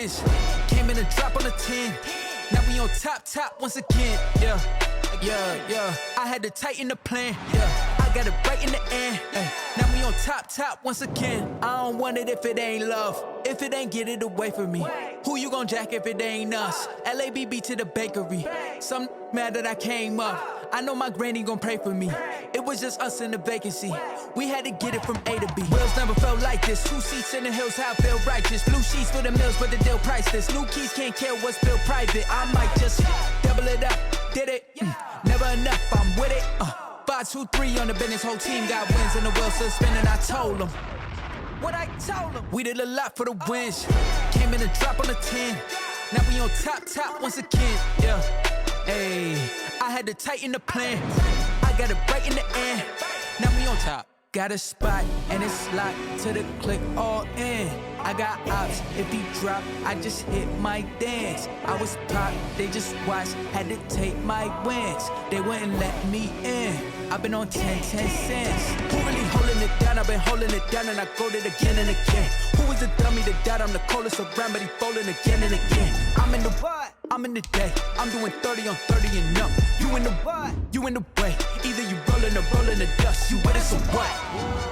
Came in and drop on the 10. Now we on top once again. Yeah. I had to tighten the plan. Yeah. I got it right in the end. Now we on top once again. I don't want it if it ain't love. If it ain't, get it away from me. Who you gon' jack if it ain't us? LABB to the bakery. Some mad that I came up. I know my granny gon' pray for me. It was just us in the vacancy. We had to get it from A to B. Wheels never felt like this. 2 seats in the hills, how I feel righteous. Blue sheets for the mills, but the deal priceless. New keys can't care what's built private. I might just double it up. Did it? Never enough, I'm with it. 5, 2, 3 on the business. Whole team got wins and the wheels still spinning. I told them what I told them. We did a lot for the wins. Came in and drop on the 10. Now we on top once again. Yeah. Hey, I had to tighten the plan. I got it right in the end. Now we on top. Got a spot and it's locked to the click all in. I got ops, if he drop, I just hit my dance. I was pop, they just watched, had to take my wins. They wouldn't let me in. I've been on 10 cents. Who really holding it down? I've been holding it down and I go it again and again. Who was the dummy that died? I'm the coldest around, but he falling again and again. I'm in the what? I'm in the day. I'm doing 30 on 30 and up. You in the what? You in the way. Either you rolling or rolling the dust. You with us or what?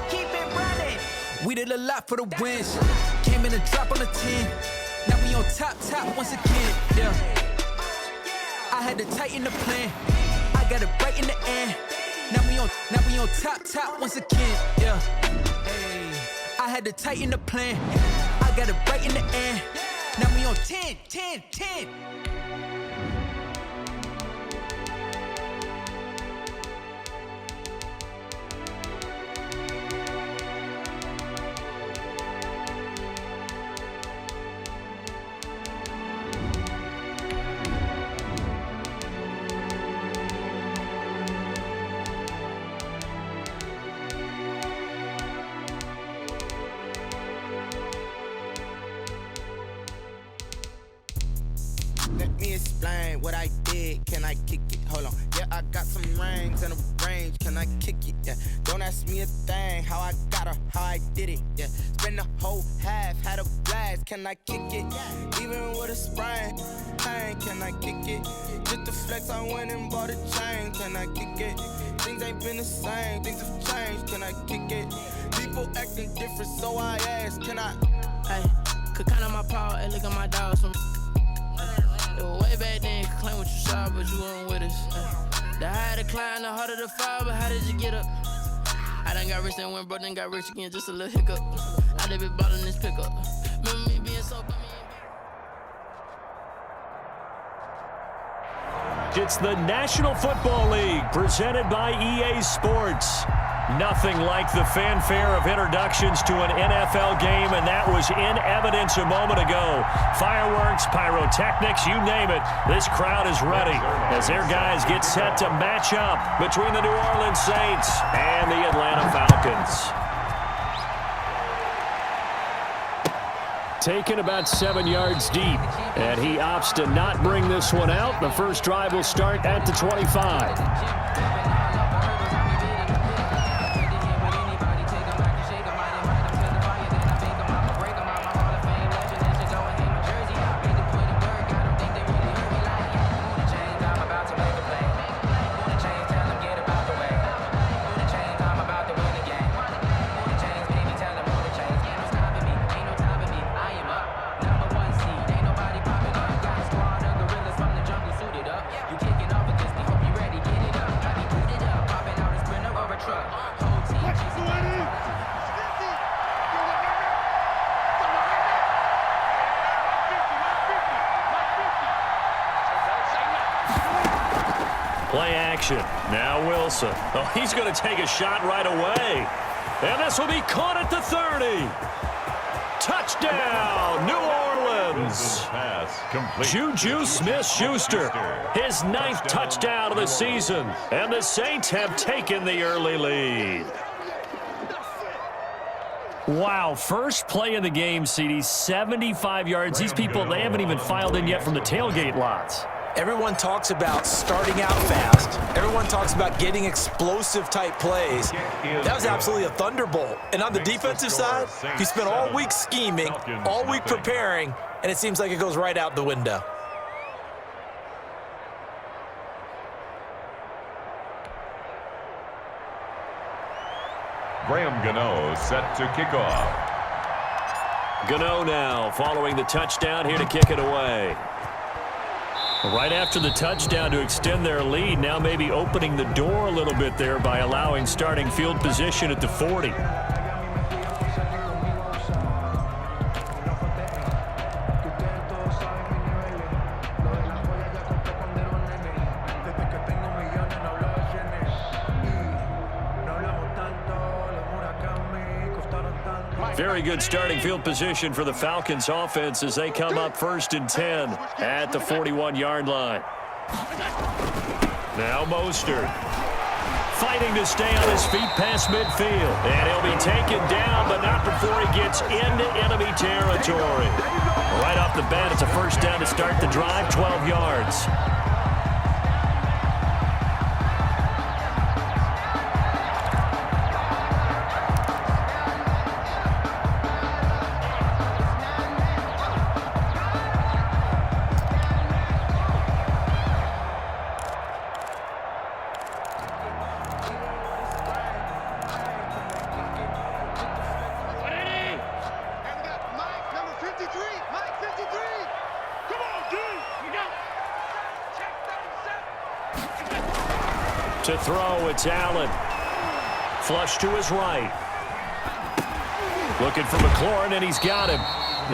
Keep it running. We did a lot for the wins. Came in and drop on the 10. Now we on top once again. Yeah. I had to tighten the plan. I got it right in the end. Now we on top once again. Yeah. Hey. I had to tighten the plan. I got it right in the end. Now we on 10. Let me explain what I did. Can I kick it? Hold on. Yeah, I got some rings and a range. Can I kick it? Yeah. Don't ask me a thing. How I got her, how I did it. Yeah. Spend the whole half, had a blast. Can I kick it? Even with a sprain. Pain, can I kick it? Just the flex, I went and bought a chain. Can I kick it? Things ain't been the same. Things have changed. Can I kick it? People acting different, so I ask. Can I? Hey, could count on my power. Hey, look at my dogs from. Way back then, you could claim what you saw, but you weren't with us. The higher the climb, the harder the fall, but how did you get up? I done got rich and went broke, then got rich again, just a little hiccup. I done been ballin' this pickup. Remember me being so It's the National Football League presented by EA Sports. Nothing like the fanfare of introductions to an NFL game, and that was in evidence a moment ago. Fireworks, pyrotechnics, you name it. This crowd is ready as their guys get set to match up between the New Orleans Saints and the Atlanta Falcons. Taken about 7 yards deep, and he opts to not bring this one out. The first drive will start at the 25. Play action. Now Wilson. Oh, he's going to take a shot right away. And this will be caught at the 30. Touchdown, New Orleans. Juju Smith-Schuster, his 9th touchdown of the season. And the Saints have taken the early lead. Wow, first play of the game, CD, 75 yards. These people, they haven't even filed in yet from the tailgate lots. Everyone talks about starting out fast. Everyone talks about getting explosive-type plays. That was absolutely a thunderbolt. And on the defensive side, you spent all week scheming, all week preparing, and it seems like it goes right out the window. Graham Gano set to kick off. Gano now following the touchdown here to kick it away. Right after the touchdown to extend their lead, now maybe opening the door a little bit there by allowing starting field position at the 40. Very good starting field position for the Falcons offense as they come up 1st and 10 at the 41-yard line. Now Mostert fighting to stay on his feet past midfield. And he'll be taken down, but not before he gets into enemy territory. Right off the bat, it's a first down to start the drive, 12 yards. To throw, it's Allen. Flush to his right. Looking for McLaurin, and he's got him.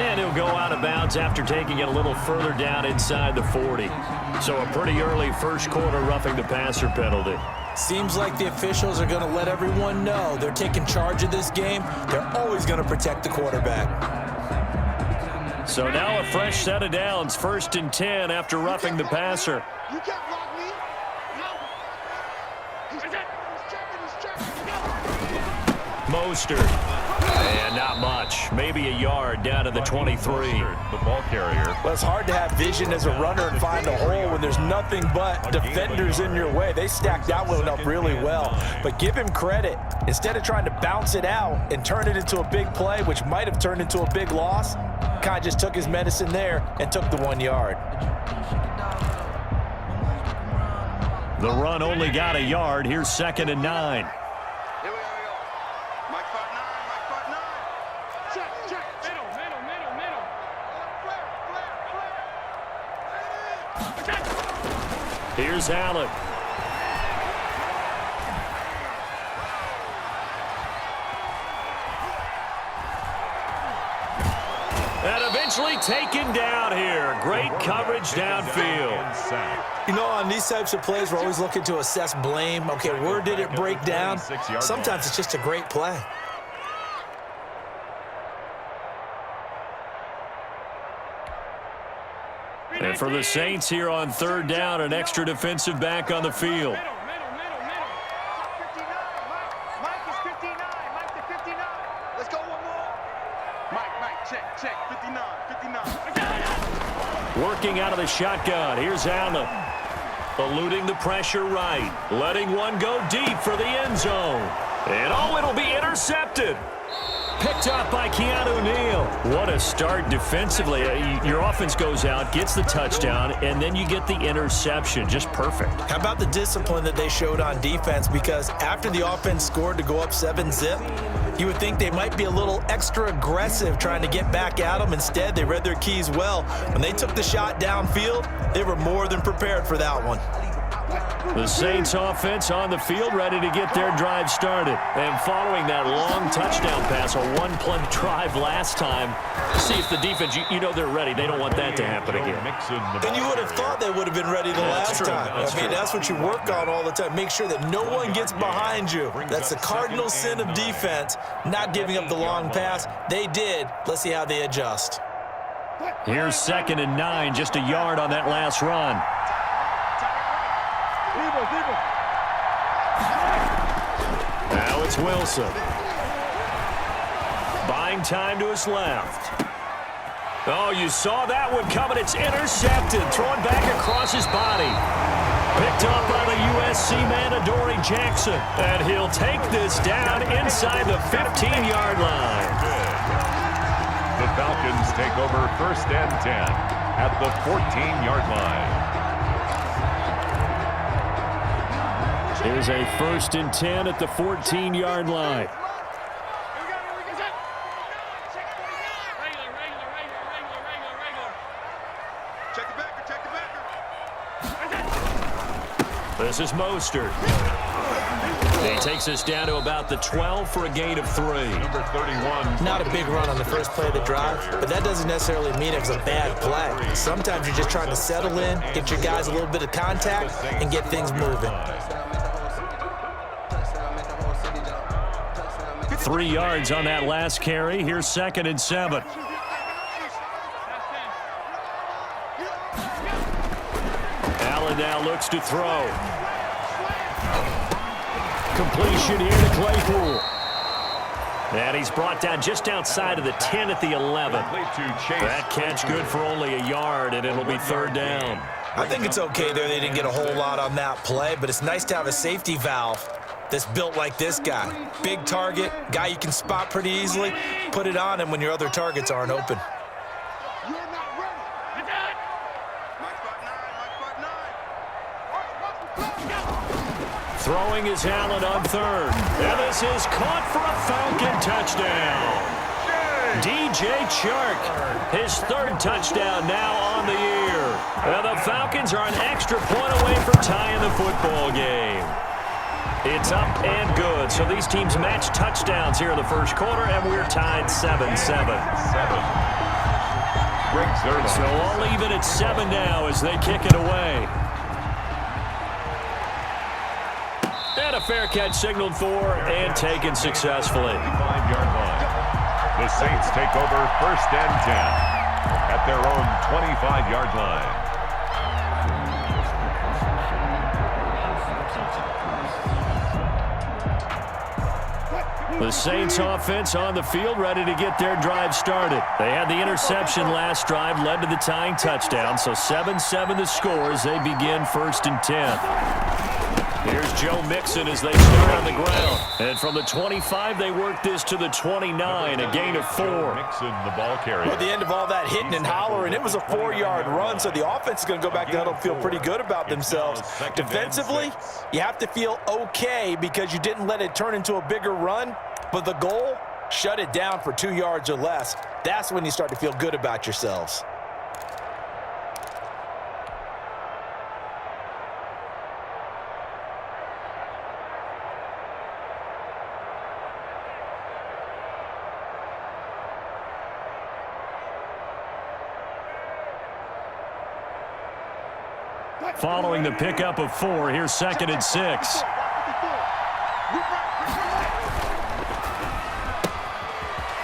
And he'll go out of bounds after taking it a little further down inside the 40. So a pretty early first quarter roughing the passer penalty. Seems like the officials are going to let everyone know they're taking charge of this game. They're always going to protect the quarterback. So now a fresh set of downs, 1st and 10 after roughing the passer. You can't block me. Mostert. And not much. Maybe a yard down to the 23. The ball carrier. Well, it's hard to have vision as a runner and find a hole when there's nothing but defenders in your way. They stacked that one up really well. But give him credit. Instead of trying to bounce it out and turn it into a big play, which might have turned into a big loss, kind of just took his medicine there and took the 1 yard. The run only got a yard. Here's 2nd and 9. Here's Allen. And eventually taken down here. Great coverage downfield. You know, on these types of plays, we're always looking to assess blame. Okay, where did it break down? Sometimes it's just a great play. And for the Saints here on 3rd down, an extra defensive back on the field. Working out of the shotgun. Here's Allen. Eluding the pressure right. Letting one go deep for the end zone. And oh, it'll be intercepted. Picked up by Keanu Neal. What a start defensively. Your offense goes out, gets the touchdown, and then you get the interception. Just perfect. How about the discipline that they showed on defense? Because after the offense scored to go up 7-zip, you would think they might be a little extra aggressive trying to get back at them. Instead, they read their keys well. When they took the shot downfield, they were more than prepared for that one. The Saints offense on the field ready to get their drive started. And following that long touchdown pass, a one-play drive last time, see if the defense, you know they're ready. They don't want that to happen again. And you would have thought they would have been ready the last time. I mean, that's what you work on all the time. Make sure that no one gets behind you. That's the cardinal sin of defense, not giving up the long pass. They did. Let's see how they adjust. Here's 2nd and 9, just a yard on that last run. Now it's Wilson. Buying time to his left. Oh, you saw that one coming. It's intercepted. Thrown back across his body. Picked up by the USC man, Adoree Jackson. And he'll take this down inside the 15-yard line. The Falcons take over 1st and 10 at the 14-yard line. Here's a 1st and 10 at the 14-yard line. This is Mostert. He takes us down to about the 12 for a gain of 3. Number 31. Not a big run on the first play of the drive, but that doesn't necessarily mean it was a bad play. Sometimes you're just trying to settle in, get your guys a little bit of contact, and get things moving. 3 yards on that last carry. Here's 2nd and 7. Allen now looks to throw. Completion here to Claypool. And he's brought down just outside of the 10 at the 11. That catch good for only a yard, and it'll be 3rd down. I think it's okay there. They didn't get a whole lot on that play, but it's nice to have a safety valve that's built like this guy. Big target, guy you can spot pretty easily. Put it on him when your other targets aren't open. Throwing is Allen on 3rd. And this is caught for a Falcon touchdown. DJ Chark, his 3rd touchdown now on the year. And the Falcons are an extra point away from tying the football game. It's up and good. So these teams match touchdowns here in the first quarter, and we're tied 7-7. So all even at 7 now as they kick it away. And a fair catch signaled for and taken successfully. 5-yard line. The Saints take over 1st and 10 at their own 25-yard line. The Saints offense on the field, ready to get their drive started. They had the interception last drive, led to the tying touchdown, so 7-7 the score as they begin 1st and 10. Here's Joe Mixon as they start on the ground. And from the 25, they work this to the 29, a gain of 4. Mixon, the ball carrier. Well, at the end of all that hitting and hollering, it was a 4-yard run, so the offense is going to go back down and feel pretty good about themselves. Defensively, you have to feel okay because you didn't let it turn into a bigger run, but the goal, shut it down for 2 yards or less. That's when you start to feel good about yourselves. Following the pickup of 4, here's 2nd and 6.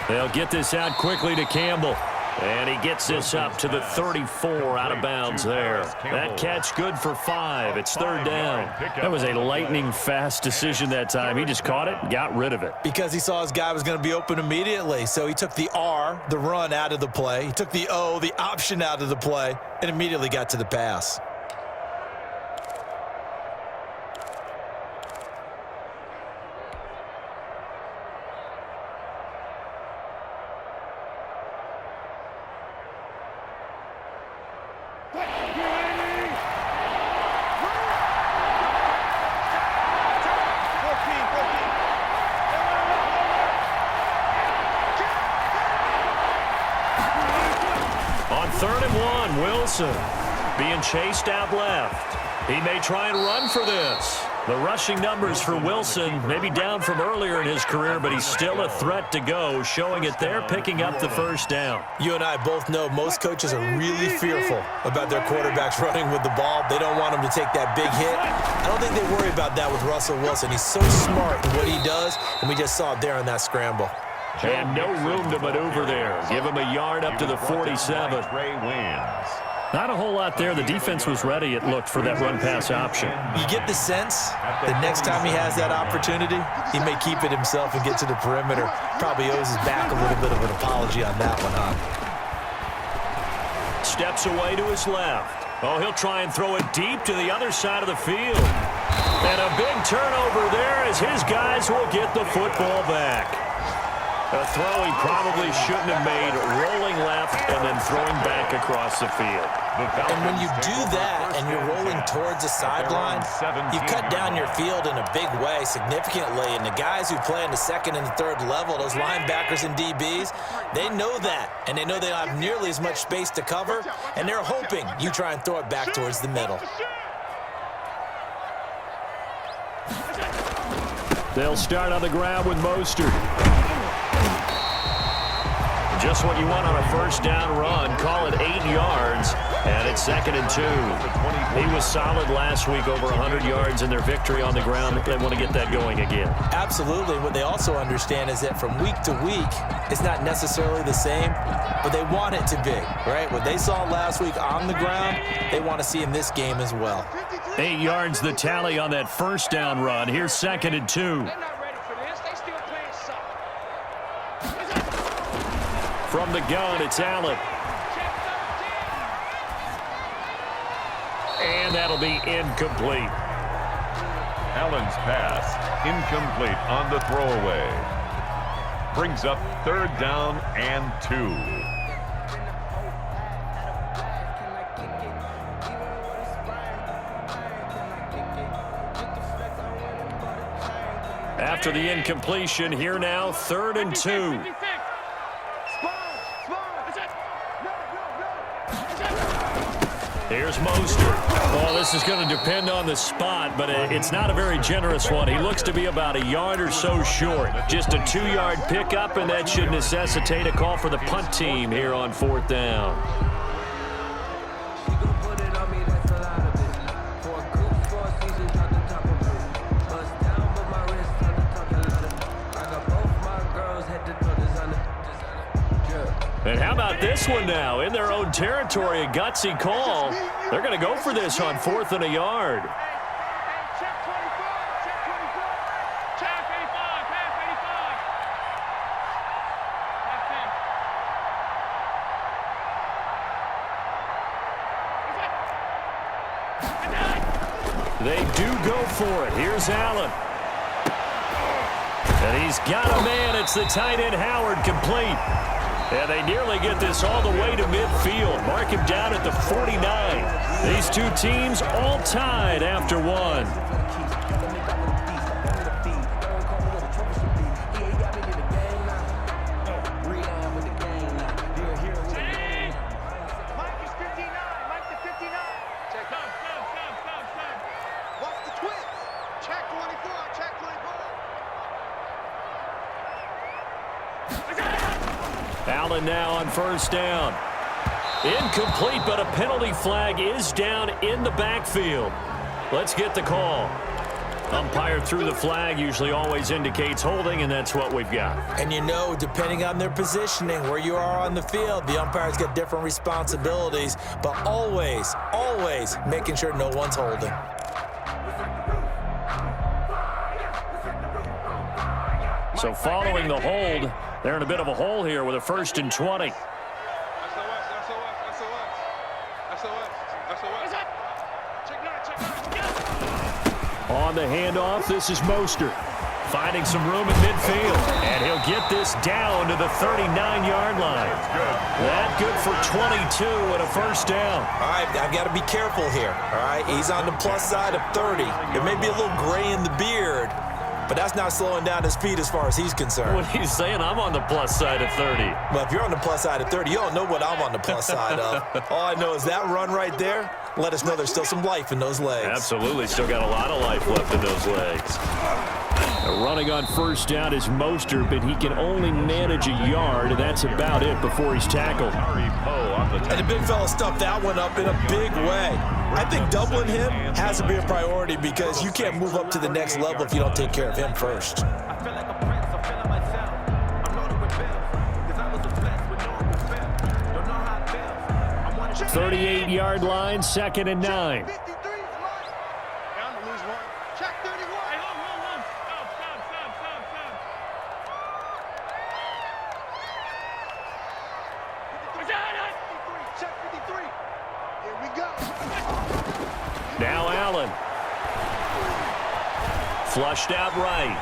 They'll get this out quickly to Campbell. And he gets this up to the 34 out of bounds there. That catch good for 5. It's 3rd down. That was a lightning-fast decision that time. He just caught it and got rid of it. Because he saw his guy was going to be open immediately. So he took the R, the run, out of the play. He took the O, the option, out of the play, and immediately got to the pass. On 3rd and 1, Wilson being chased out left. He may try and run for this. The rushing numbers for Wilson may be down from earlier in his career, but he's still a threat to go, showing it there, picking up the 1st down. You and I both know most coaches are really fearful about their quarterbacks running with the ball. They don't want him to take that big hit. I don't think they worry about that with Russell Wilson. He's so smart in what he does, and we just saw it there on that scramble. And no room to maneuver there. Give him a yard up to the 47. Trey wins. Not a whole lot there. The defense was ready, it looked, for that run-pass option. You get the sense that next time he has that opportunity, he may keep it himself and get to the perimeter. Probably owes his back a little bit of an apology on that one, huh? Steps away to his left. Oh, he'll try and throw it deep to the other side of the field. And a big turnover there as his guys will get the football back. A throw he probably shouldn't have made, rolling left and then throwing back across the field. And when you do that and you're rolling towards the sideline, you cut down your field in a big way significantly. And the guys who play in the second and the third level, those linebackers and DBs, they know that. And they know they don't have nearly as much space to cover. And they're hoping you try and throw it back towards the middle. They'll start on the ground with Mostert. Just what you want on a first down run. Call it 8 yards, and it's 2nd and 2. He was solid last week, over 100 yards in their victory on the ground. They want to get that going again. Absolutely. What they also understand is that from week to week, it's not necessarily the same, but they want it to be, right? What they saw last week on the ground, they want to see in this game as well. 8 yards the tally on that first down run. Here's 2nd and 2. From the gun, it's Allen. And that'll be incomplete. Allen's pass incomplete on the throwaway. Brings up 3rd down and 2. After the incompletion, here now, 3rd and 2. Here's Mostert. Well, this is going to depend on the spot, but it's not a very generous one. He looks to be about a yard or so short. Just a 2-yard pickup, and that should necessitate a call for the punt team here on 4th down. And how about this one now? In their own territory, a gutsy call. They're going to go for this on 4th and a yard. Check 25, check 25. Check 85, pass 85. They do go for it. Here's Allen. And he's got a man. It's the tight end Howard, complete. And they nearly get this all the way to midfield. Mark him down at the 49. These two teams all tied after one. Mike is 59. Mike to 59. Check. Watch the twist. Check 24. Check 24. Allen now on 1st down. Incomplete, but a penalty flag is down in the backfield. Let's get the call. Umpire threw the flag, usually always indicates holding, and that's what we've got. And you know, depending on their positioning, where you are on the field, the umpires get different responsibilities, but always, always making sure no one's holding. So following the hold, they're in a bit of a hole here with a 1st and 20. On the handoff, this is Mostert. Finding some room in midfield. And he'll get this down to the 39-yard line. That good for 22 and a 1st down. All right, I've got to be careful here. All right, he's on the plus side of 30. There may be a little gray in the beard, but that's not slowing down his speed as far as he's concerned. What he's saying, I'm on the plus side of 30. Well, if you're on the plus side of 30, you don't know what I'm on the plus side of. All I know is that run right there let us know there's still some life in those legs. Absolutely, still got a lot of life left in those legs. Running on 1st down is Mostert, but he can only manage a yard, and that's about it before he's tackled. And the big fella stuffed that one up in a big way. I think doubling him has to be a priority because you can't move up to the next level if you don't take care of him first. 38-yard line, 2nd and 9. Now Allen. Flushed out right.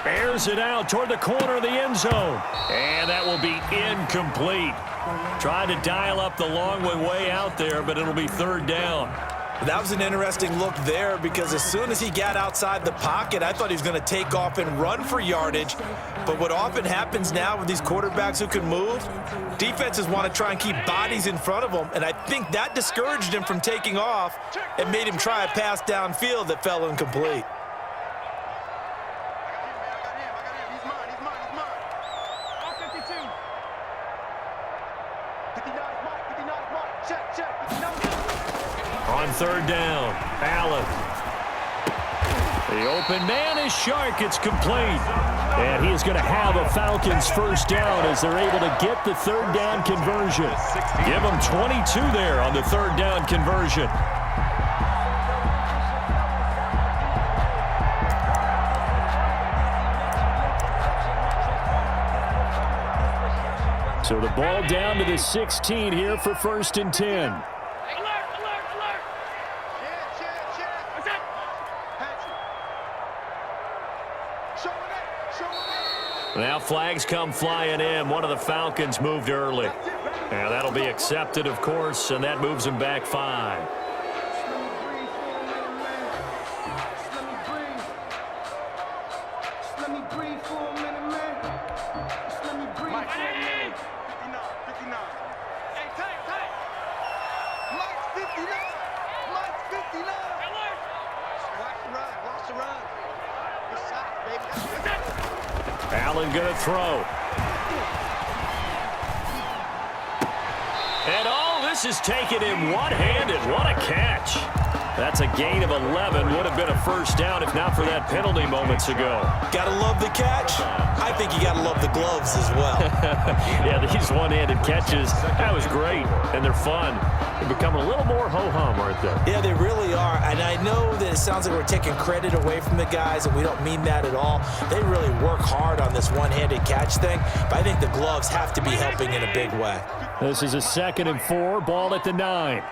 Airs it out toward the corner of the end zone. And that will be incomplete. Trying to dial up the long way out there, but it'll be third down. That was an interesting look there because as soon as he got outside the pocket, I thought he was going to take off and run for yardage. But what often happens now with these quarterbacks who can move, defenses want to try and keep bodies in front of them, and I think that discouraged him from taking off and made him try a pass downfield that fell incomplete. On third down, Allen. The open man is Shark. It's complete. And he is going to have a Falcons first down as they're able to get the third down conversion. Give them 22 there on the third down conversion. So the ball down to the 16 here for 1st and 10. Now flags come flying in. One of the Falcons moved early. And that'll be accepted, of course, and that moves him back 5. Allen going to throw. And this is taken in one-handed. What a catch. That's a gain of 11. Would have been a first down if not for that penalty moments ago. Gotta love the catch. I think you gotta love the gloves as well. Yeah, these one-handed catches, that was great, and they're fun. They become a little more ho-hum, aren't they? Yeah, they really are, and I know that it sounds like we're taking credit away from the guys, and we don't mean that at all. They really work hard on this one-handed catch thing, but I think the gloves have to be helping in a big way. This is a 2nd and 4, ball at the 9.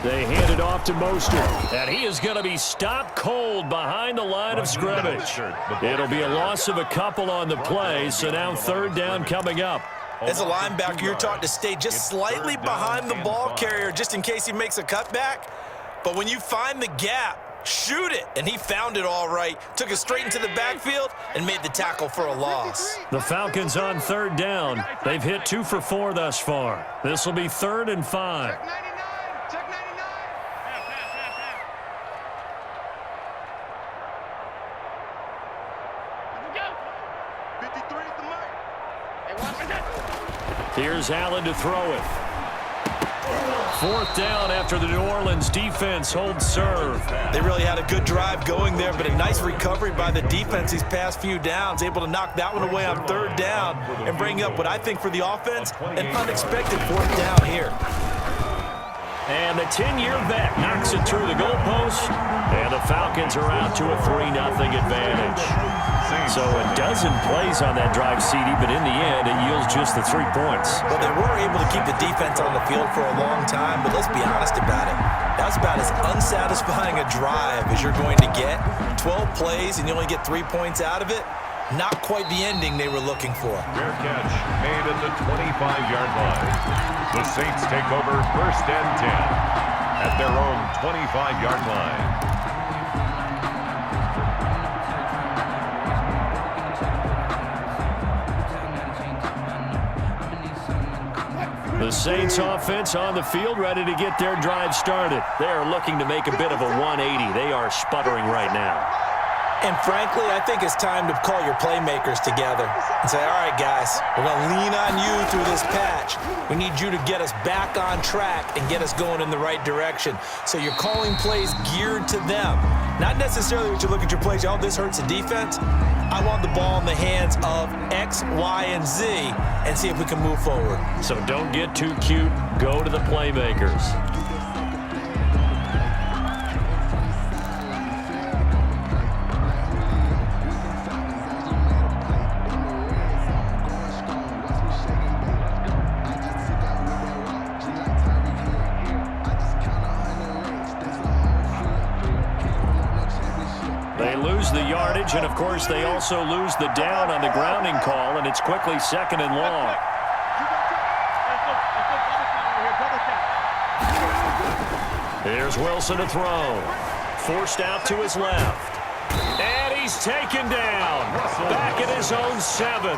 They hand it off to Mostert, and he is going to be stopped cold behind the line of scrimmage. It'll be a loss of a couple on the play, so now third down coming up. As a linebacker, you're taught to stay just slightly behind the ball carrier just in case he makes a cutback. But when you find the gap, shoot it. And he found it all right. Took it straight into the backfield and made the tackle for a loss. The Falcons on third down. They've hit 2 for 4 thus far. This will be 3rd and 5. Here's Allen to throw it. 4th down after the New Orleans defense holds serve. They really had a good drive going there, but a nice recovery by the defense these past few downs, able to knock that one away on third down and bring up what I think for the offense, an unexpected 4th down here. And the 10-year vet knocks it through the goalpost, and the Falcons are out to a 3-0 advantage. So a dozen plays on that drive, CD, but in the end, it yields just the 3 points. Well, they were able to keep the defense on the field for a long time, but let's be honest about it. That's about as unsatisfying a drive as you're going to get. 12 plays, and you only get 3 points out of it. Not quite the ending they were looking for. Fair catch made at the 25-yard line. The Saints take over 1st and 10 at their own 25-yard line. The Saints offense on the field, ready to get their drive started. They are looking to make a bit of a 180. They are sputtering right now. And frankly, I think it's time to call your playmakers together and say, all right, guys, we're going to lean on you through this patch. We need you to get us back on track and get us going in the right direction. So you're calling plays geared to them. Not necessarily what you look at your plays, oh, this hurts the defense. I want the ball in the hands of X, Y, and Z and see if we can move forward. So don't get too cute. Go to the playmakers. They lose the yardage, and of course they also lose the down on the grounding call, and it's quickly 2nd and long. Here's Wilson to throw. Forced out to his left. And he's taken down. Back at his own 7.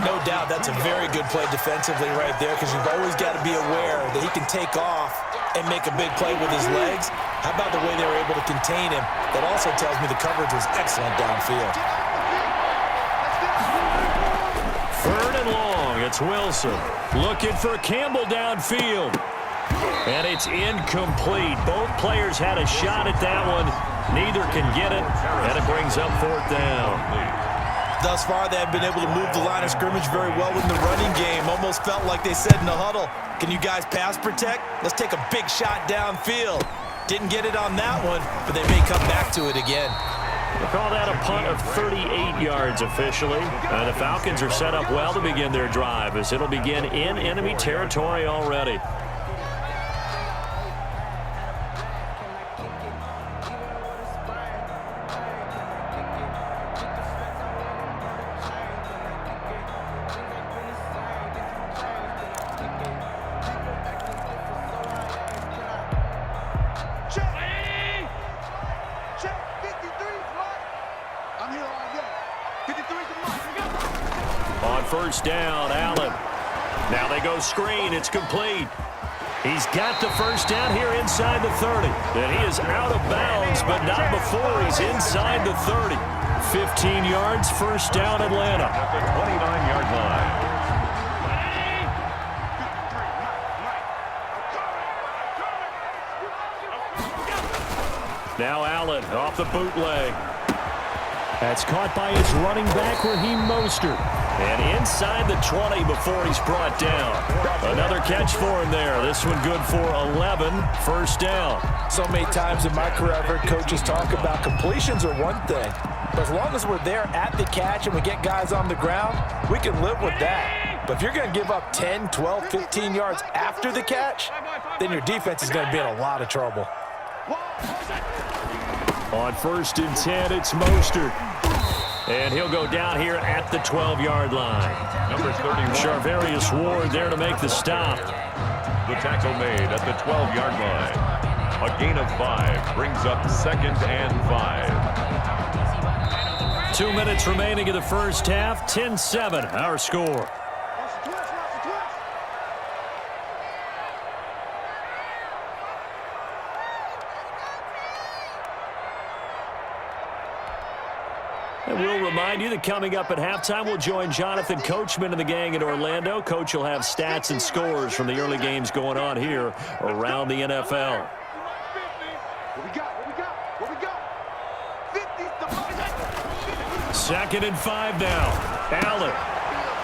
No doubt that's a very good play defensively right there, because you've always got to be aware that he can take off and make a big play with his legs. How about the way they were able to contain him? That also tells me the coverage was excellent downfield. 3rd and long. It's Wilson looking for Campbell downfield. And it's incomplete. Both players had a shot at that one. Neither can get it, and it brings up 4th down. Thus far, they have been able to move the line of scrimmage very well in the running game. Almost felt like they said in the huddle, can you guys pass protect? Let's take a big shot downfield. Didn't get it on that one, but they may come back to it again. They call that a punt of 38 yards officially. The Falcons are set up well to begin their drive, as it'll begin in enemy territory already. On 1st down, Allen. Now they go screen. It's complete. He's got the 1st down here inside the 30. And he is out of bounds, but not before he's inside the 30. 15 yards, 1st down, Atlanta. At the 29-yard line. Now Allen off the bootleg. That's caught by his running back, Raheem Mostert. And inside the 20 before he's brought down. Another catch for him there. This one good for 11, 1st down. So many times in my career, I've heard coaches talk about completions are one thing. But as long as we're there at the catch and we get guys on the ground, we can live with that. But if you're going to give up 10, 12, 15 yards after the catch, then your defense is going to be in a lot of trouble. On 1st and 10, it's Mostert. And he'll go down here at the 12-yard line. Number 31. Charvarius Ward there to make the stop. The tackle made at the 12-yard line. A gain of 5 brings up 2nd and 5. 2 minutes remaining in the 1st half. 10-7, our score. And we'll remind you that coming up at halftime, we'll join Jonathan Coachman and the gang in Orlando. Coach will have stats and scores from the early games going on here around the NFL. Second and 5 now. Allen.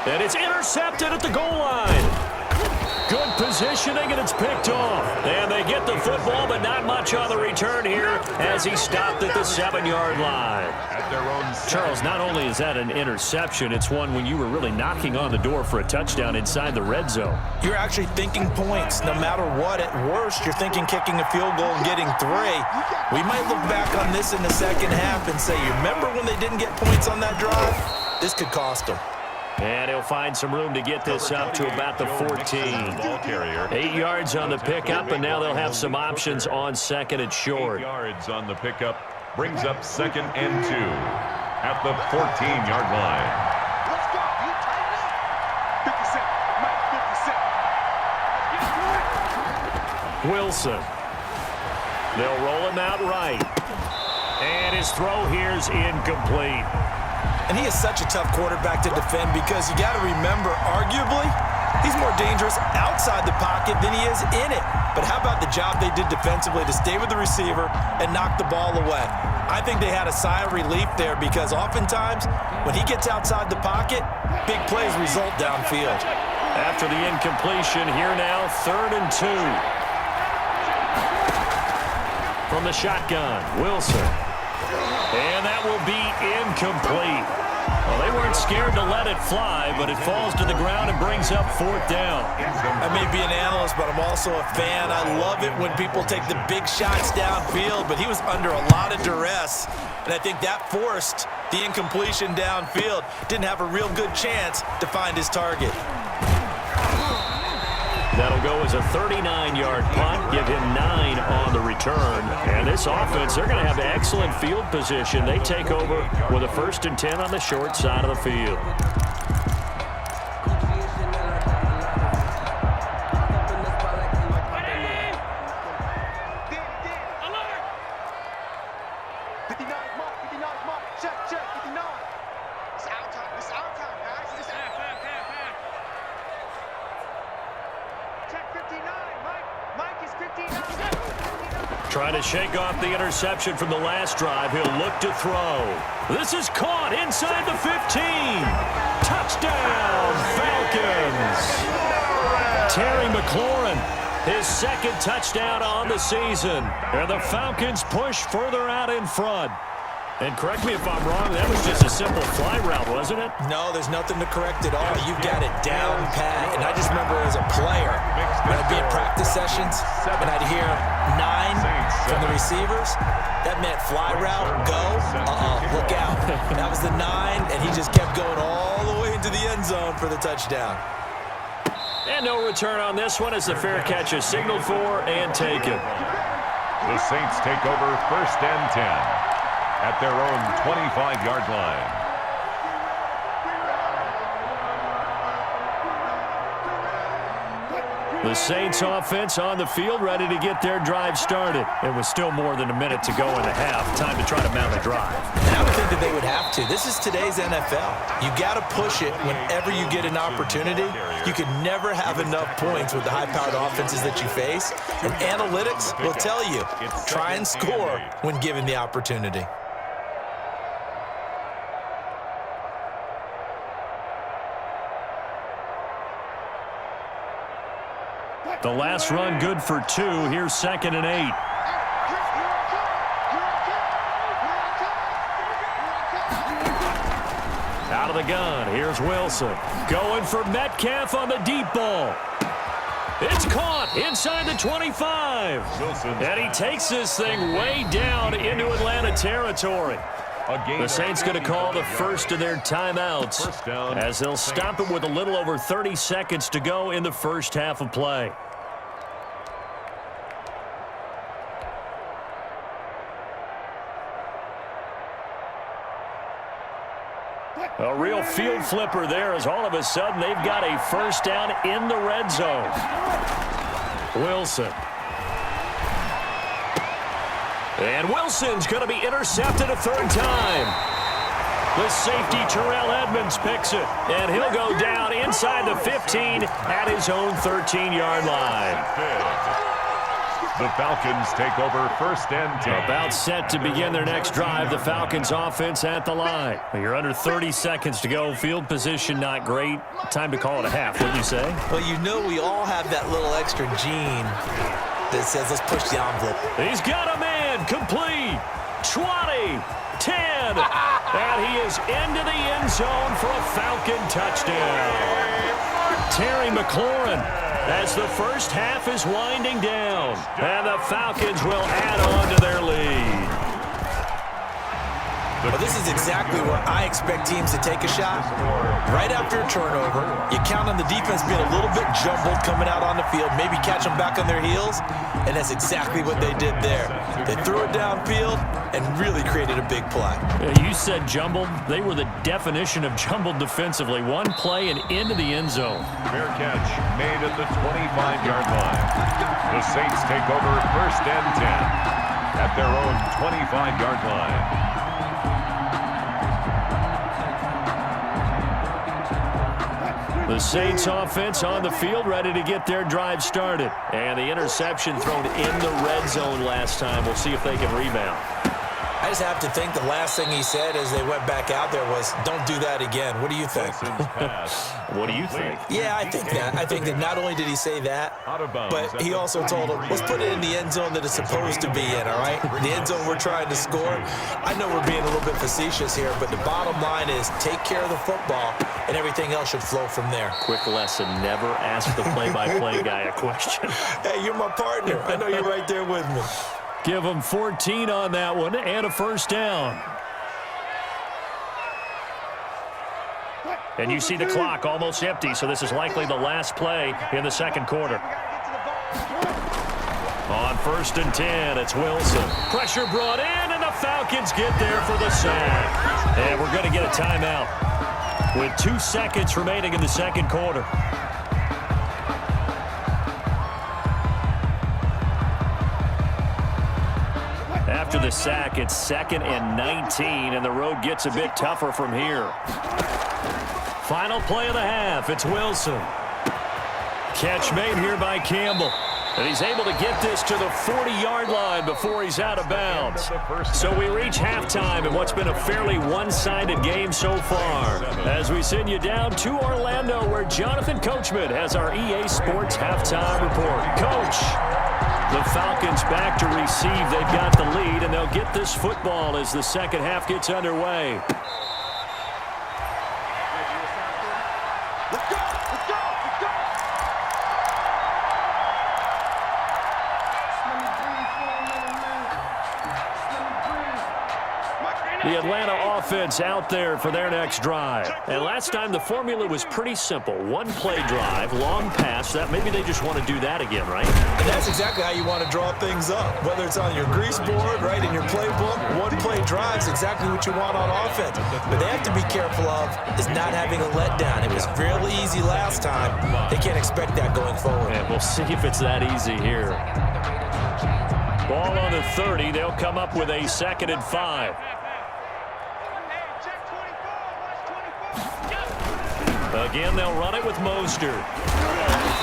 And it's intercepted at the goal line. Good positioning, and it's picked off. And they get the football, but not much on the return here as he stopped at the 7-yard line. At their own Charles, not only is that an interception, it's one when you were really knocking on the door for a touchdown inside the red zone. You're actually thinking points no matter what. At worst, you're thinking kicking a field goal and getting 3. We might look back on this in the 2nd half and say, you remember when they didn't get points on that drive? This could cost them. And he'll find some room to get this up to about the 14. 8 yards on the pickup, and now they'll have some options on 2nd and short. 8 yards on the pickup brings up 2nd and 2 at the 14-yard line. Let's go. You tighten up. 50 Wilson. They'll roll him out right. And his throw here's incomplete. And he is such a tough quarterback to defend because you got to remember, arguably, he's more dangerous outside the pocket than he is in it. But how about the job they did defensively to stay with the receiver and knock the ball away? I think they had a sigh of relief there because oftentimes when he gets outside the pocket, big plays result downfield. After the incompletion, here now, 3rd and 2. From the shotgun, Wilson. And that will be incomplete. Well, they weren't scared to let it fly, but it falls to the ground and brings up 4th down. I may be an analyst, but I'm also a fan. I love it when people take the big shots downfield, but he was under a lot of duress And I think that forced the incompletion downfield. Didn't have a real good chance to find his target. That'll go as a 39-yard punt, give him 9 on the return. And this offense, they're going to have excellent field position. They take over with a 1st and 10 on the short side of the field. Trying to shake off the interception from the last drive. He'll look to throw. This is caught inside the 15. Touchdown, Falcons. Terry McLaurin, his 2nd touchdown on the season. And the Falcons push further out in front. And correct me if I'm wrong, that was just a simple fly route, wasn't it? No, there's nothing to correct at all. You've got it down pat. And I just remember as a player, when I'd be at practice sessions, and I'd hear 9 from the receivers, that meant fly route, go, look out. That was the 9, and he just kept going all the way into the end zone for the touchdown. And no return on this one as the fair catch is signaled for and taken. The Saints take over 1st and 10 at their own 25-yard line. The Saints offense on the field ready to get their drive started. It was still more than a minute to go in the half. Time to try to mount a drive. And I would think that they would have to. This is today's NFL. You got to push it whenever you get an opportunity. You can never have enough points with the high-powered offenses that you face. And analytics will tell you, try and score when given the opportunity. The last run good for 2. Here's 2nd and 8. Out of the gun. Here's Wilson. Going for Metcalf on the deep ball. It's caught inside the 25. And he takes this thing way down into Atlanta territory. The Saints going to call the first of their timeouts as they'll stop it with a little over 30 seconds to go in the first half of play. A real field flipper there as all of a sudden they've got a 1st down in the red zone. Wilson. And Wilson's going to be intercepted a 3rd time. The safety, Terrell Edmonds, picks it. And he'll go down inside the 15 at his own 13-yard line. The Falcons take over 1st and 10. About set to begin their next drive. The Falcons offense at the line. You're under 30 seconds to go. Field position not great. Time to call it a half, wouldn't you say? Well, you know we all have that little extra gene that says let's push the envelope. He's got a man. Complete. 20. 10. And he is into the end zone for a Falcon touchdown. Terry McLaurin as the first half is winding down. And the Falcons will add on to their lead. Well, this is exactly where I expect teams to take a shot. Right after a turnover, you count on the defense being a little bit jumbled coming out on the field, maybe catch them back on their heels, and that's exactly what they did there. They threw it downfield and really created a big play. You said jumbled. They were the definition of jumbled defensively. One play and into the end zone. Fair catch made at the 25-yard line. The Saints take over 1st and 10 at their own 25-yard line. The Saints offense on the field ready to get their drive started. And the interception thrown in the red zone last time. We'll see if they can rebound. I just have to think the last thing he said as they went back out there was, don't do that again. What do you think? What do you think? Yeah, I think that. I think that not only did he say that, but he also told them, let's put it in the end zone that it's supposed to be in, all right? The end zone we're trying to score. I know we're being a little bit facetious here, but the bottom line is take care of the football, and everything else should flow from there. Quick lesson, never ask the play-by-play guy a question. Hey, you're my partner. I know you're right there with me. Give them 14 on that one and a first down. And you see the clock almost empty, so this is likely the last play in the second quarter. On 1st and 10, it's Wilson. Pressure brought in, and the Falcons get there for the sack. And we're going to get a timeout with 2 seconds remaining in the second quarter. After the sack, it's 2nd and 19, and the road gets a bit tougher from here. Final play of the half, it's Wilson. Catch made here by Campbell. And he's able to get this to the 40-yard line before he's out of bounds. So we reach halftime in what's been a fairly one-sided game so far. As we send you down to Orlando, where Jonathan Coachman has our EA Sports halftime report. Coach, the Falcons back to receive. They've got the lead, and they'll get this football as the second half gets underway. Let's go! Let's go! Let's go! The Atlanta offense out there for their next drive. And last time the formula was pretty simple. One-play drive, long pass. That maybe they just want to do that again, right? And that's exactly how you want to draw things up. Whether it's on your grease board, right, in your playbook, one-play drive is exactly what you want on offense. But they have to be careful of is not having a letdown. It was fairly easy last time. They can't expect that going forward. And we'll see if it's that easy here. Ball on the 30. They'll come up with a 2nd and 5. Again, they'll run it with Mostert.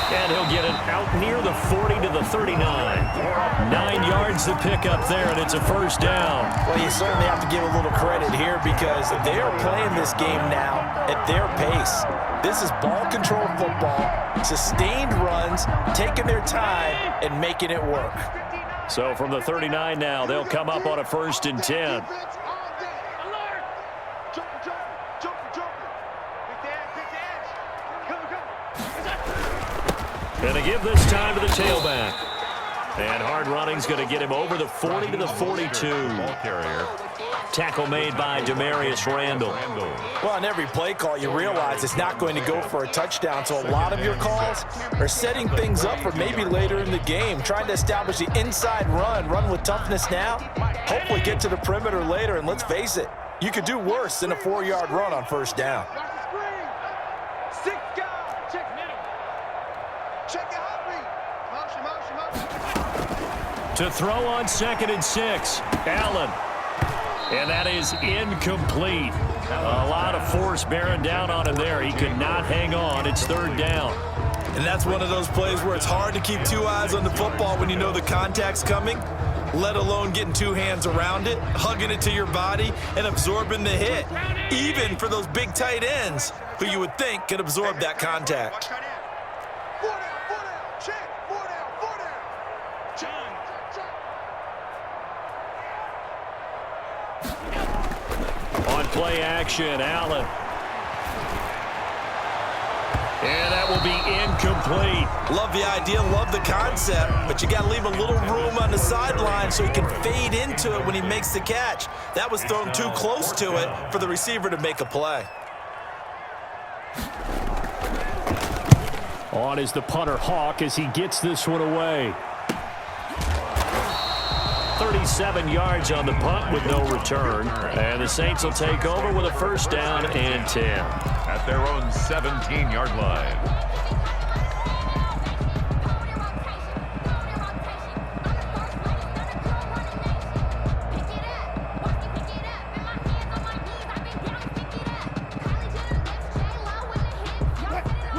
And he'll get it out near the 40 to the 39. 9 yards to pick up there, and it's a first down. Well, you certainly have to give a little credit here because they are playing this game now at their pace. This is ball control football, sustained runs, taking their time, and making it work. So from the 39 now, they'll come up on a 1st and 10. Going to give this time to the tailback. And hard running's going to get him over the 40 to the 42. Tackle made by Demarius Randall. Well, on every play call, you realize it's not going to go for a touchdown. So a lot of your calls are setting things up for maybe later in the game, trying to establish the inside run with toughness now, hopefully get to the perimeter later. And let's face it, you could do worse than a 4-yard run on 1st down. To throw on 2nd and 6, Allen. And that is incomplete. A lot of force bearing down on him there. He could not hang on. It's 3rd down. And that's one of those plays where it's hard to keep 2 eyes on the football when you know the contact's coming, let alone getting 2 hands around it, hugging it to your body, and absorbing the hit, even for those big tight ends who you would think could absorb that contact. On play action, Allen. And that will be incomplete. Love the idea, love the concept, but you got to leave a little room on the sideline so he can fade into it when he makes the catch. That was thrown too close to it for the receiver to make a play. On is the punter, Hawk, as he gets this one away. 37 yards on the punt with no return. And the Saints will take over with a 1st down and 10. At their own 17-yard line.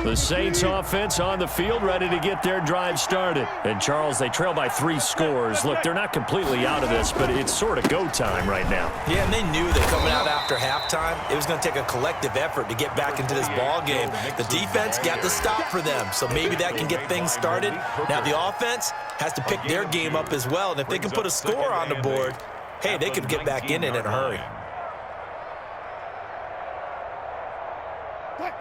The Saints offense on the field, ready to get their drive started. And Charles, they trail by 3 scores. Look, they're not completely out of this, but it's sort of go time right now. Yeah, and they knew that coming out after halftime, it was going to take a collective effort to get back into this ball game. The defense got the stop for them, so maybe that can get things started. Now the offense has to pick their game up as well, and if they can put a score on the board, hey, they could get back in it in a hurry.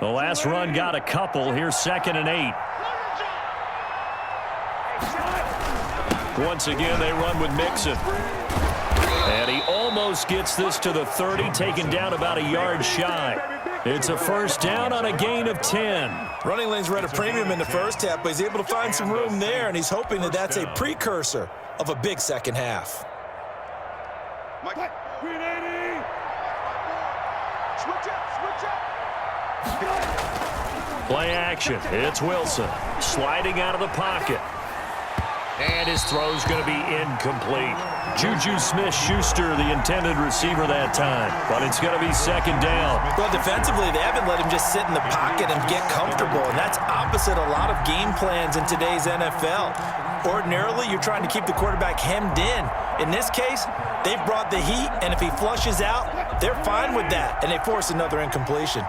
The last run got a couple. Here's 2nd and 8. Once again, they run with Mixon. And he almost gets this to the 30, taken down about a yard shy. It's a first down on a gain of 10. Running lanes were at a premium in the first half, but he's able to find some room there, and he's hoping that that's a precursor of a big second half. Play action. It's Wilson sliding out of the pocket. And his throw's going to be incomplete. Juju Smith-Schuster, the intended receiver that time. But it's going to be second down. Well, defensively, they haven't let him just sit in the pocket and get comfortable. And that's opposite a lot of game plans in today's NFL. Ordinarily, you're trying to keep the quarterback hemmed in. In this case, they've brought the heat, and if he flushes out, they're fine with that. And they force another incompletion.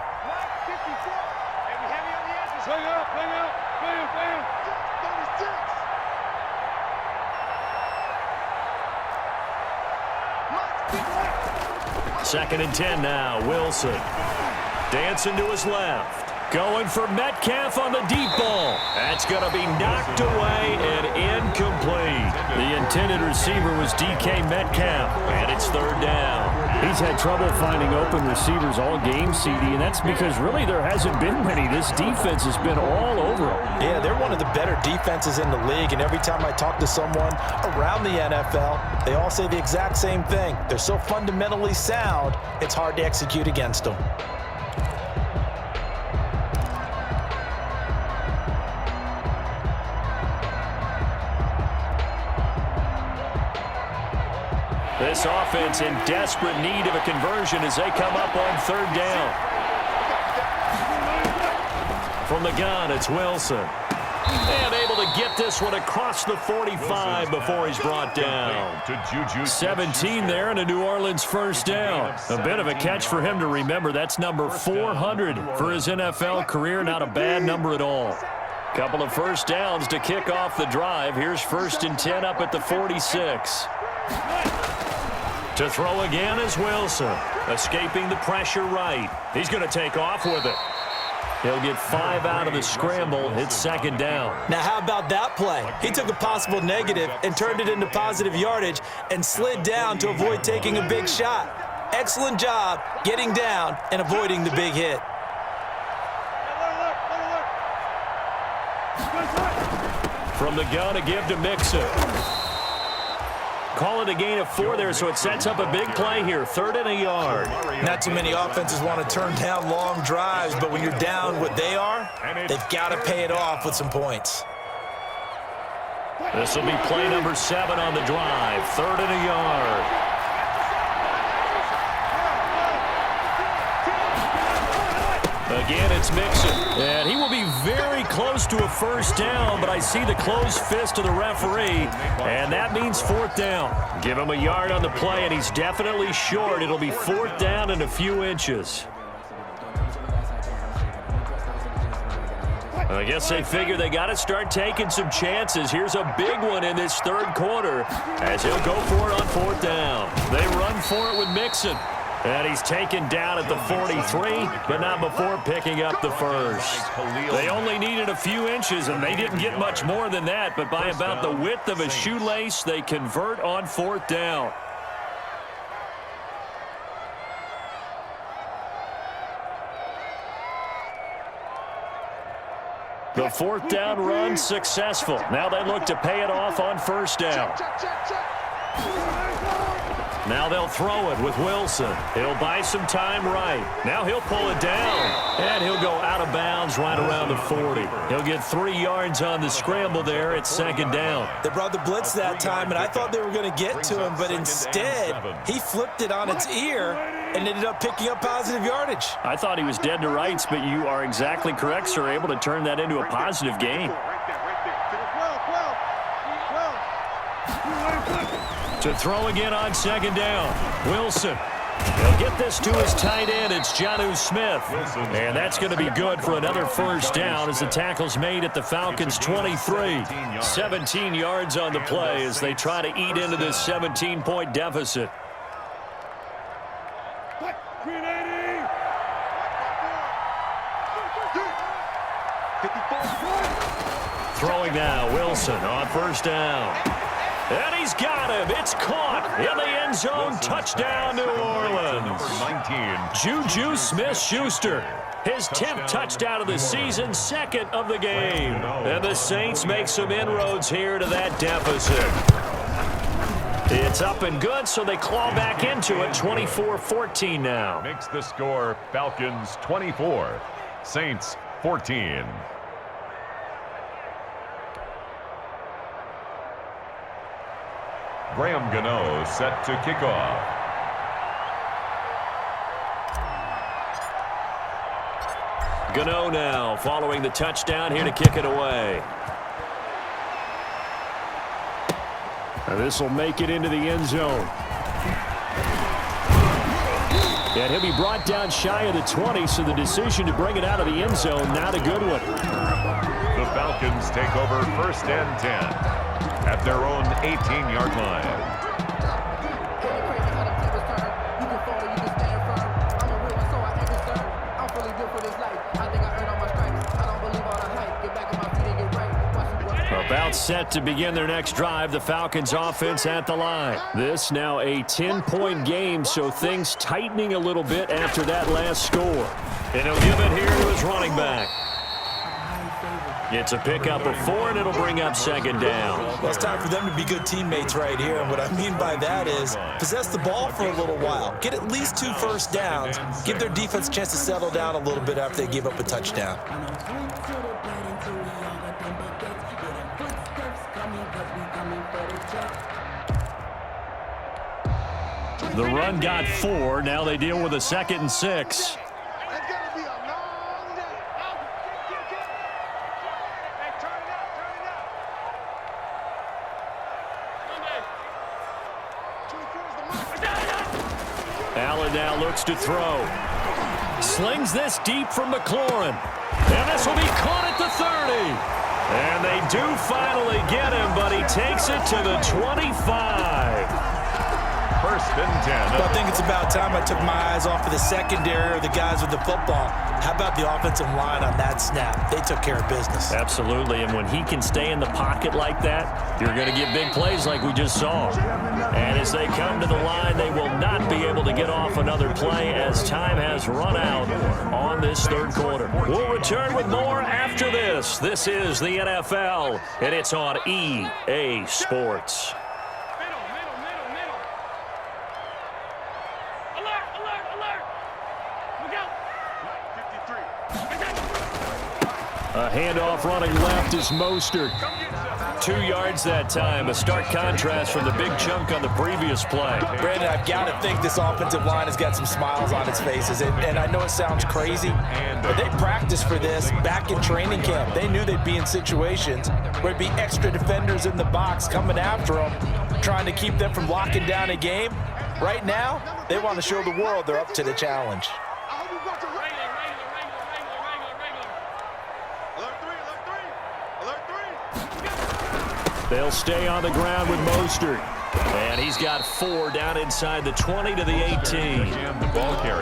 Second and 10 now. Wilson dancing to his left. Going for Metcalf on the deep ball. That's going to be knocked away and incomplete. The intended receiver was DK Metcalf, and it's third down. He's had trouble finding open receivers all game, CD, and that's because really there hasn't been many. This defense has been all over him. Yeah, they're one of the better defenses in the league, and every time I talk to someone around the NFL, they all say the exact same thing. They're so fundamentally sound, it's hard to execute against them. This offense in desperate need of a conversion as they come up on third down. From the gun, it's Wilson. And able to get this one across the 45 before he's brought down. 17 there and a New Orleans first down. A bit of a catch for him to remember. That's number 400 for his NFL career. Not a bad number at all. Couple of first downs to kick off the drive. Here's first and 10 up at the 46. To throw again is Wilson, escaping the pressure right. He's going to take off with it. He'll get 5 out of the scramble. It's second down. Now, how about that play? He took a possible negative and turned it into positive yardage and slid down to avoid taking a big shot. Excellent job getting down and avoiding the big hit. From the gun, a give to Mixon. Call it a gain of 4 there, so it sets up a big play here. Third and a yard. Not too many offenses want to turn down long drives, but when you're down what they are, they've got to pay it off with some points. This will be play number 7 on the drive. Third and a yard. Again, it's Mixon. And he will be very close to a first down, but I see the closed fist of the referee, and that means fourth down. Give him a yard on the play, and he's definitely short. It'll be fourth down and a few inches. I guess they figure they got to start taking some chances. Here's a big one in this third quarter as he'll go for it on fourth down. They run for it with Mixon. And he's taken down at the 43, but not before picking up the first. They only needed a few inches, and they didn't get much more than that, but by about the width of a shoelace, they convert on fourth down. The fourth down run successful. Now they look to pay it off on first down. Now they'll throw it with Wilson. He'll buy some time right. Now he'll pull it down. And he'll go out of bounds right around the 40. He'll get 3 yards on the scramble there. It's second down. They brought the blitz that time, and I thought they were going to get to him, but instead he flipped it on its ear and ended up picking up positive yardage. I thought he was dead to rights, but you are exactly correct, sir. Able to turn that into a positive gain. To throw again on second down. Wilson. He'll get this to his tight end. It's Jonnu Smith. And that's going to be good for another first down as the tackle's made at the Falcons' 23. 17 yards on the play as they try to eat into this 17-point deficit. Throwing now, Wilson on first down. And he's got him. It's caught in the end zone. Touchdown, New Orleans. Juju Smith-Schuster. His 10th touchdown of the season, 2nd of the game. And the Saints make some inroads here to that deficit. It's up and good, so they claw back into it, 24-14 now. Makes the score Falcons 24, Saints 14. Graham Gano set to kick off. Gano now following the touchdown here to kick it away. This will make it into the end zone. And he'll be brought down shy of the 20, so the decision to bring it out of the end zone, not a good one. The Falcons take over 1st and 10 at their own 18-yard line. About set to begin their next drive, the Falcons offense at the line. This now a 10-point game, so things tightening a little bit after that last score. And he'll give it here to his running back. It's a pickup of 4, and it'll bring up 2nd down. Well, it's time for them to be good teammates right here. And what I mean by that is possess the ball for a little while. Get at least 2 first downs. Give their defense a chance to settle down a little bit after they give up a touchdown. The run got 4. Now they deal with a 2nd and 6. Allen now looks to throw. Slings this deep from McLaurin. And this will be caught at the 30. And they do finally get him, but he takes it to the 25. 1st and 10. Well, I think it's about time I took my eyes off of the secondary or the guys with the football. How about the offensive line on that snap? They took care of business. Absolutely, and when he can stay in the pocket like that, you're going to get big plays like we just saw. And as they come to the line, they will not be able to get off another play as time has run out on this 3rd quarter. We'll return with more after this. This is the NFL, and it's on EA Sports. A handoff running left is Mostert. 2 yards that time. A stark contrast from the big chunk on the previous play. Brandon, I've got to think this offensive line has got some smiles on its faces. And I know it sounds crazy, but they practiced for this back in training camp. They knew they'd be in situations where it'd be extra defenders in the box coming after them, trying to keep them from locking down a game. Right now, they want to show the world they're up to the challenge. They'll stay on the ground with Mostert. And he's got 4 down inside the 20 to the 18.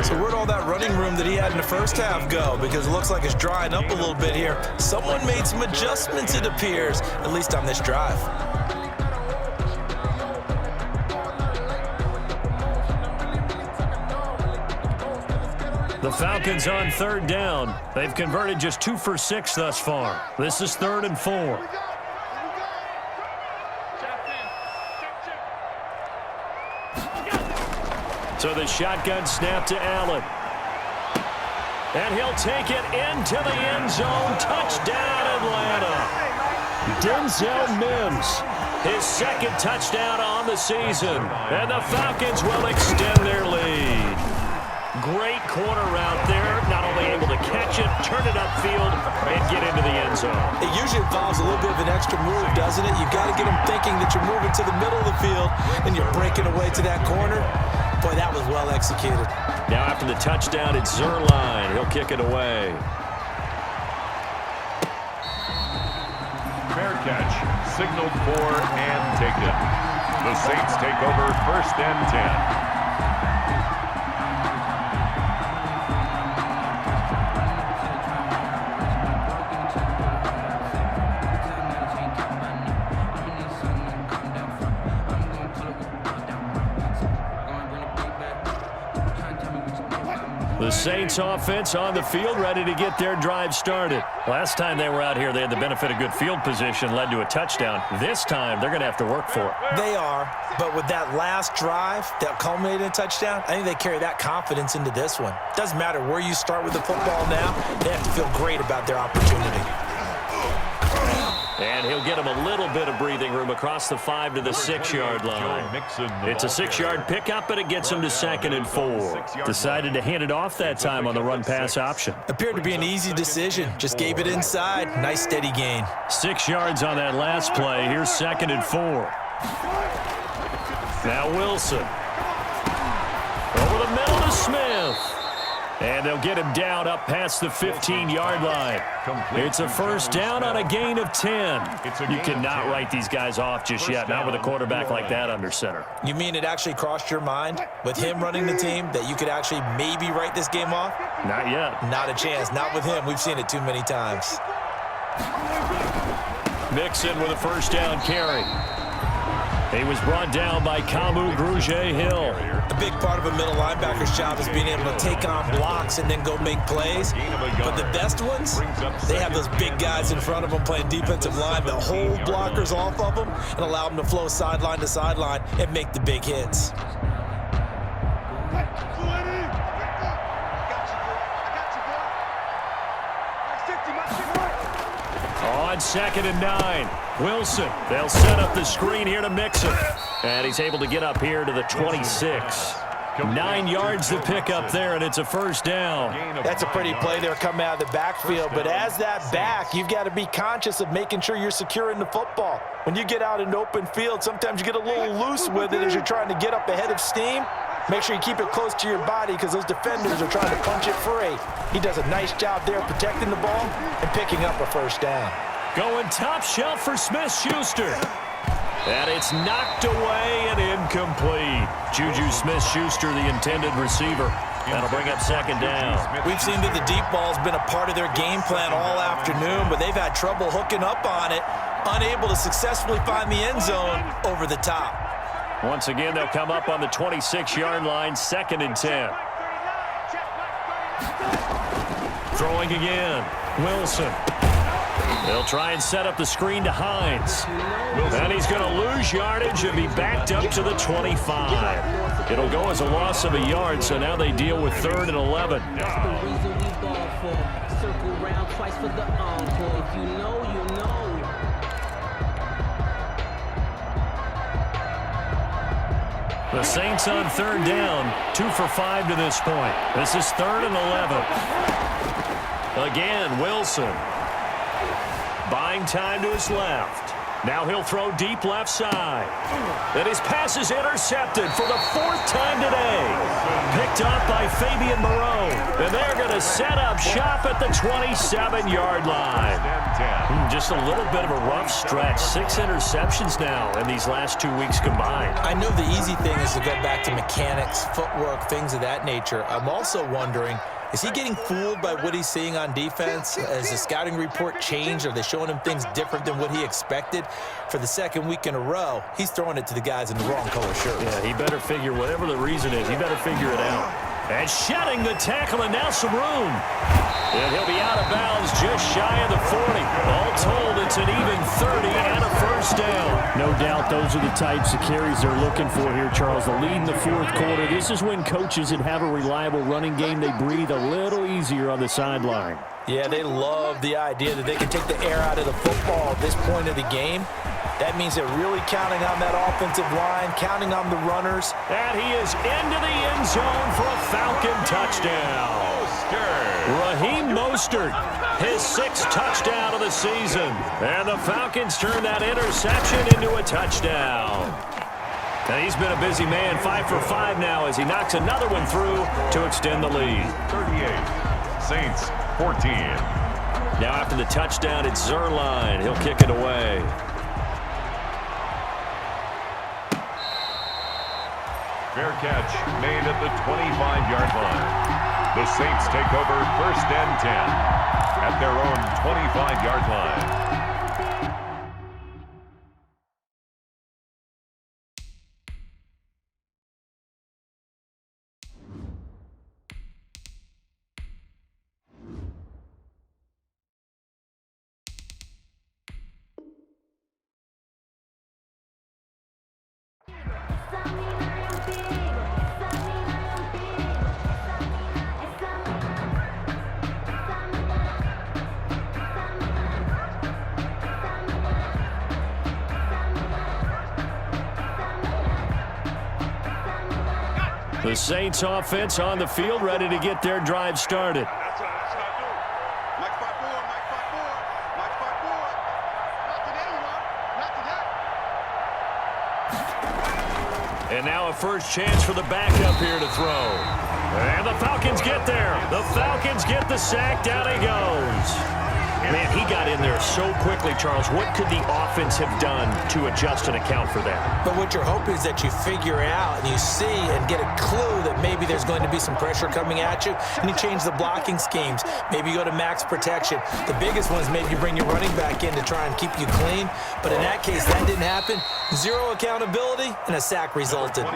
So where'd all that running room that he had in the first half go? Because it looks like it's drying up a little bit here. Someone made some adjustments, it appears, at least on this drive. The Falcons on 3rd down. They've converted just 2 for 6 thus far. This is 3rd and 4. So the shotgun snap to Allen. And he'll take it into the end zone. Touchdown, Atlanta. Denzel Mims, his 2nd touchdown on the season. And the Falcons will extend their lead. Great corner route there. Not only able to catch it, turn it upfield, and get into the end zone. It usually involves a little bit of an extra move, doesn't it? You've got to get them thinking that you're moving to the middle of the field and you're breaking away to that corner. Boy, that was well executed. Now after the touchdown, it's Zerline. He'll kick it away. Fair catch, signaled for and taken. The Saints take over 1st and 10. The Saints offense on the field, ready to get their drive started. Last time they were out here, they had the benefit of good field position, led to a touchdown. This time, they're going to have to work for it. They are, but with that last drive that culminated in a touchdown, I think they carry that confidence into this one. Doesn't matter where you start with the football now, they have to feel great about their opportunity. And he'll get him a little bit of breathing room across the 5 to the 6-yard line. It's a 6-yard pickup, and it gets him to 2nd and 4. Decided to hand it off that time on the run-pass option. Appeared to be an easy decision. Just gave it inside. Nice steady gain. 6 yards on that last play. Here's 2nd and 4. Now Wilson. Over the middle to Smith. And they'll get him down up past the 15-yard line. It's a first down on a gain of 10. You cannot write these guys off just yet, not with a quarterback like that under center. You mean it actually crossed your mind with him running the team that you could actually maybe write this game off? Not yet. Not a chance. Not with him. We've seen it too many times. Mixon with a first down carry. He was brought down by Kamu Grugier-Hill. A big part of a middle linebacker's job is being able to take on blocks and then go make plays. But the best ones, they have those big guys in front of them playing defensive line that hold blockers off of them and allow them to flow sideline to sideline and make the big hits. On 2nd and 9, Wilson. They'll set up the screen here to Mixon. And he's able to get up here to the 26. 9 yards to pick up there, and it's a first down. That's a pretty play there coming out of the backfield. But as that back, you've got to be conscious of making sure you're securing the football. When you get out in open field, sometimes you get a little loose with it as you're trying to get up ahead of steam. Make sure you keep it close to your body because those defenders are trying to punch it free. He does a nice job there protecting the ball and picking up a first down. Going top shelf for Smith-Schuster. And it's knocked away and incomplete. Juju Smith-Schuster, the intended receiver. That'll bring up 2nd down. We've seen that the deep ball's been a part of their game plan all afternoon, but they've had trouble hooking up on it, unable to successfully find the end zone over the top. Once again, they'll come up on the 26-yard line, 2nd and 10. Throwing again, Wilson. They'll try and set up the screen to Hines. And he's going to lose yardage and be backed up to the 25. It'll go as a loss of a yard, so now they deal with 3rd and 11. The Saints on 3rd down, 2 for 5 to this point. This is 3rd and 11. Again, Wilson. Buying time to his left. Now he'll throw deep left side. And his pass is intercepted for the 4th time today. Picked up by Fabian Moreau. And they're going to set up shop at the 27-yard line. Just a little bit of a rough stretch. 6 interceptions now in these last 2 weeks combined. I know the easy thing is to go back to mechanics, footwork, things of that nature. I'm also wondering, is he getting fooled by what he's seeing on defense? Has the scouting report changed? Are they showing him things different than what he expected? For the 2nd week in a row, he's throwing it to the guys in the wrong color shirts. Yeah, he better figure, whatever the reason is, he better figure it out. And shedding the tackle, and now some room. And he'll be out of bounds just shy of the 40. All told, it's an even 30 and a first down. No doubt those are the types of carries they're looking for here, Charles. The lead in the 4th quarter. This is when coaches that have a reliable running game, they breathe a little easier on the sideline. Yeah, they love the idea that they can take the air out of the football at this point of the game. That means they're really counting on that offensive line, counting on the runners. And he is into the end zone for a Falcon touchdown. Raheem Mostert, his 6th touchdown of the season. And the Falcons turn that interception into a touchdown. And he's been a busy man, 5 for 5 now as he knocks another one through to extend the lead. 38, Saints 14. Now after the touchdown, it's Zuerlein. He'll kick it away. Fair catch made at the 25-yard line. The Saints take over 1st and 10 at their own 25-yard line. The Saints offense on the field, ready to get their drive started. And now a first chance for the backup here to throw. And the Falcons get there. The Falcons get the sack. Down he goes. Man, he got in there so quickly, Charles. What could the offense have done to adjust and account for that? But what you're hoping is that you figure out and you see and get a clue that maybe there's going to be some pressure coming at you, and you change the blocking schemes. Maybe you go to max protection. The biggest one is maybe you bring your running back in to try and keep you clean. But in that case, that didn't happen. Zero accountability, and a sack resulted.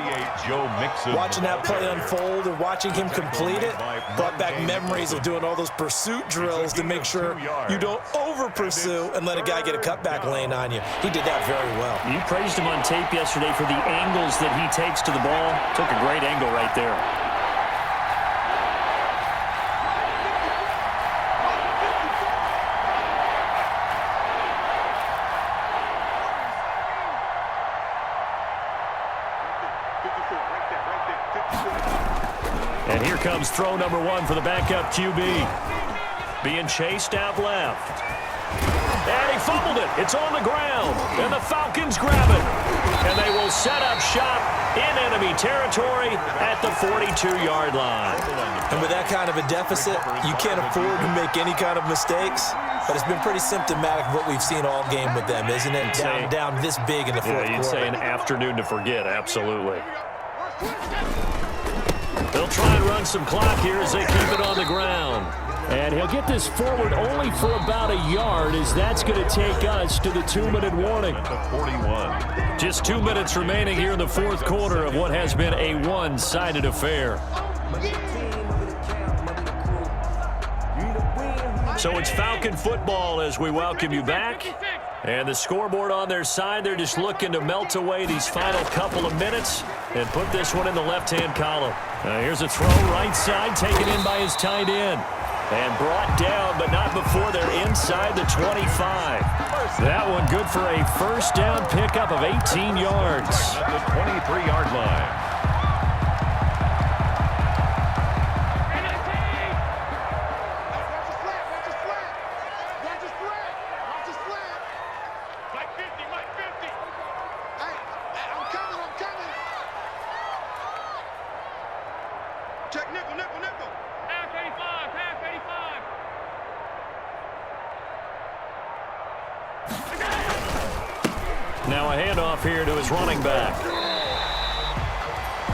Watching that play unfold and watching him complete it brought back memories of doing all those pursuit drills to make sure you don't over-pursue and let a guy get a cutback lane on you. He did that very well. You praised him on tape yesterday for the angles that he takes to the ball. Took a great angle right there. And here comes throw number one for the backup QB. Being chased out left. And he fumbled it. It's on the ground. And the Falcons grab it. And they will set up shop in enemy territory at the 42-yard line. And with that kind of a deficit, you can't afford to make any kind of mistakes. But it's been pretty symptomatic of what we've seen all game with them, isn't it? Down this big in the fourth quarter. You'd say an afternoon to forget, absolutely. They'll try and run some clock here as they keep it on the ground. And he'll get this forward only for about a yard, as that's going to take us to the 2-minute warning. 41. Just 2 minutes remaining here in the fourth quarter of what has been a one-sided affair. So it's Falcon football as we welcome you back. And the scoreboard on their side, they're just looking to melt away these final couple of minutes and put this one in the left-hand column. Here's a throw right side, taken in by his tight end. And brought down, but not before they're inside the 25. That one good for a first down pickup of 18 yards. At the 23-yard line. Now a handoff here to his running back.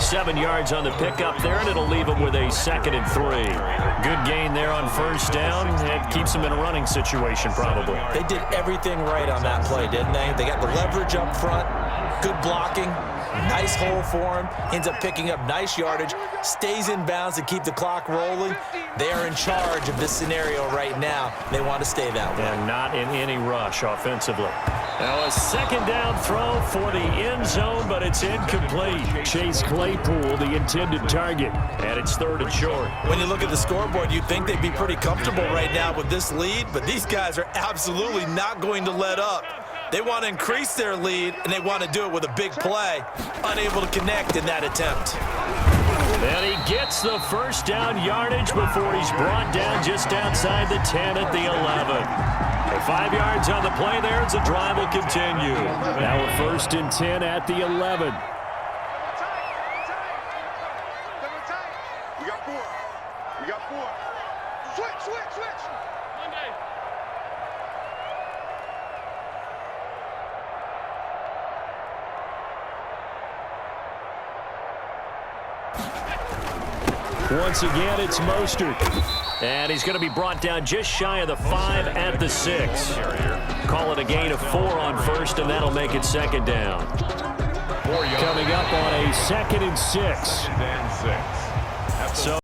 7 yards on the pickup there, and it'll leave him with a 2nd and 3. Good gain there on first down. It keeps him in a running situation probably. They did everything right on that play, didn't they? They got the leverage up front, good blocking, nice hole for him, ends up picking up nice yardage, stays in bounds to keep the clock rolling. They are in charge of this scenario right now. They want to stay that way. And not in any rush offensively. Now a 2nd down throw for the end zone, but it's incomplete. Chase Claypool, the intended target. And it's 3rd and short. When you look at the scoreboard, you'd think they'd be pretty comfortable right now with this lead, but these guys are absolutely not going to let up. They want to increase their lead, and they want to do it with a big play. Unable to connect in that attempt. And he gets the first down yardage before he's brought down just outside the 10 at the 11. 5 yards on the play there as the drive will continue. Now a 1st and 10 at the 11. We got 4. We got 4. Switch. Monday. Once again, it's Mostert. And he's going to be brought down just shy of the 5 at the 6. Call it a gain of 4 on first, and that'll make it 2nd down. Coming up on a 2nd and 6. And 6. So